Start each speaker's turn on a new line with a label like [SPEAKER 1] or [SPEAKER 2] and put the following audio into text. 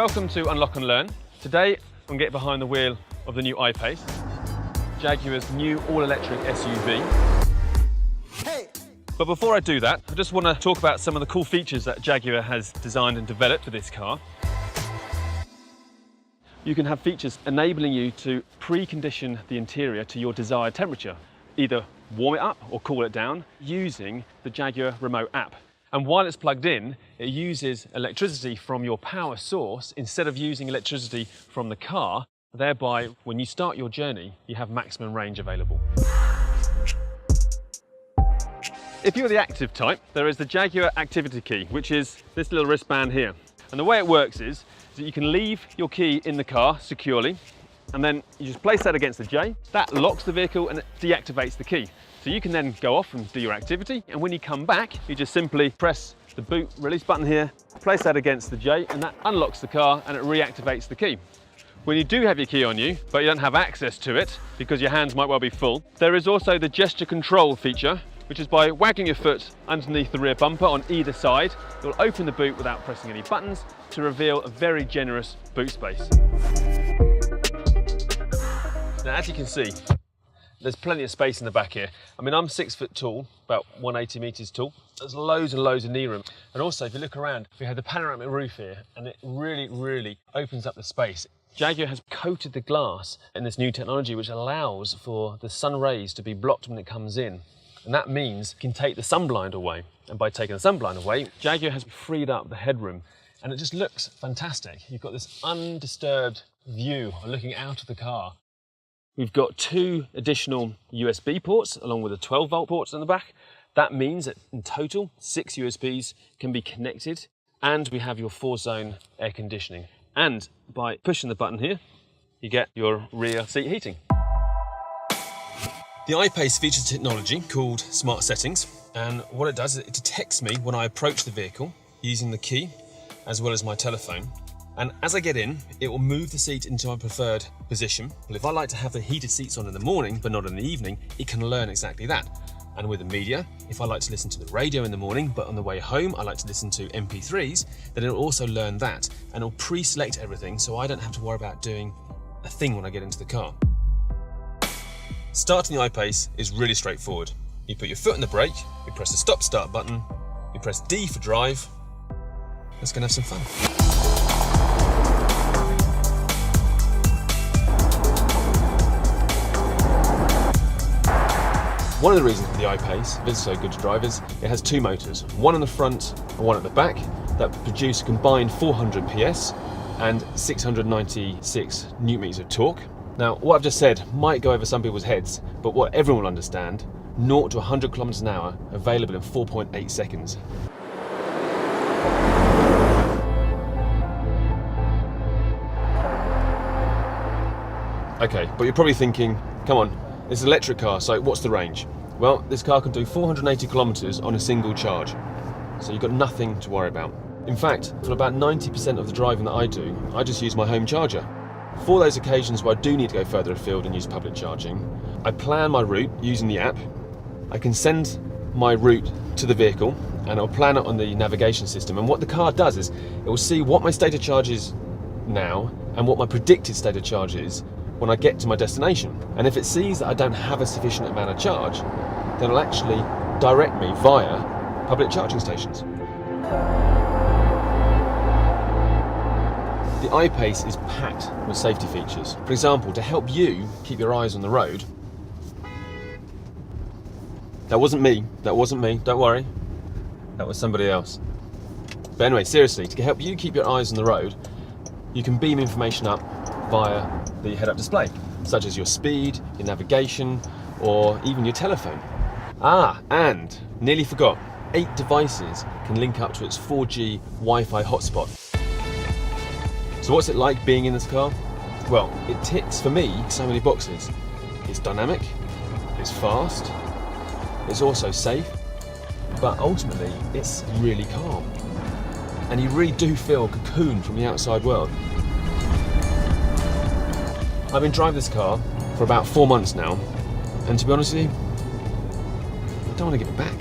[SPEAKER 1] Welcome to Unlock and Learn. Today I'm going to get behind the wheel of the new I-PACE, Jaguar's new all-electric SUV.
[SPEAKER 2] Hey.
[SPEAKER 1] But before I do that, I just want to talk about some of the cool features that Jaguar has designed and developed for this car. You can have features enabling you to precondition the interior to your desired temperature, either warm it up or cool it down using the Jaguar remote app. And while it's plugged in, it uses electricity from your power source instead of using electricity from the car. Thereby, when you start your journey, you have maximum range available. If you're the active type, there is the Jaguar activity key, which is this little wristband here. And the way it works is that you can leave your key in the car securely, and then you just place that against the J. That locks the vehicle and it deactivates the key. So you can then go off and do your activity, and when you come back, you just simply press the boot release button here, place that against the J, and that unlocks the car and it reactivates the key. When you do have your key on you, but you don't have access to it because your hands might well be full, there is also the gesture control feature, which is by wagging your foot underneath the rear bumper on either side, you'll open the boot without pressing any buttons to reveal a very generous boot space. Now, as you can see, there's plenty of space in the back here. I mean, I'm 6 foot tall, about 180 meters tall. There's loads and loads of knee room. And also, if you look around, we have the panoramic roof here, and it really opens up the space. Jaguar has coated the glass in this new technology, which allows for the sun rays to be blocked when it comes in. And that means you can take the sunblind away. And by taking the sunblind away, Jaguar has freed up the headroom, and it just looks fantastic. You've got this undisturbed view looking out of the car. We've got 2 additional USB ports along with the 12-volt ports in the back. That means that in total, 6 USBs can be connected, and we have your 4-zone air conditioning. And by pushing the button here, you get your rear seat heating. The I-PACE features technology called Smart Settings, and what it does is it detects me when I approach the vehicle using the key as well as my telephone. And as I get in, it will move the seat into my preferred position. Well, if I like to have the heated seats on in the morning, but not in the evening, it can learn exactly that. And with the media, if I like to listen to the radio in the morning, but on the way home, I like to listen to MP3s, then it'll also learn that. And it'll pre-select everything, so I don't have to worry about doing a thing when I get into the car. Starting the I-PACE is really straightforward. You put your foot on the brake, you press the stop-start button, you press D for drive. Let's go and have some fun. One of the reasons for the I-PACE is so good to drivers, it has 2 motors, one in the front and one at the back, that produce a combined 400 PS and 696 Newton-meters of torque. Now, what I've just said might go over some people's heads, but what everyone will understand, 0 to 100 kilometers an hour, available in 4.8 seconds. Okay, but you're probably thinking, come on, it's an electric car, so what's the range? Well, this car can do 480 kilometers on a single charge, so you've got nothing to worry about. In fact, for about 90% of the driving that I do, I just use my home charger. For those occasions where I do need to go further afield and use public charging, I plan my route using the app. I can send my route to the vehicle and I'll plan it on the navigation system. And what the car does is it will see what my state of charge is now and what my predicted state of charge is when I get to my destination. And if it sees that I don't have a sufficient amount of charge, then it'll actually direct me via public charging stations. The I-PACE is packed with safety features. For example, to help you keep your eyes on the road. That wasn't me, don't worry. That was somebody else. But anyway, seriously, to help you keep your eyes on the road, you can beam information up via the head-up display, such as your speed, your navigation, or even your telephone. And nearly forgot, 8 devices can link up to its 4G Wi-Fi hotspot. So what's it like being in this car? Well, it ticks, for me, so many boxes. It's dynamic, it's fast, it's also safe, but ultimately, it's really calm. And you really do feel cocooned from the outside world. I've been driving this car for about 4 months now, and to be honest with you, I don't want to give it back.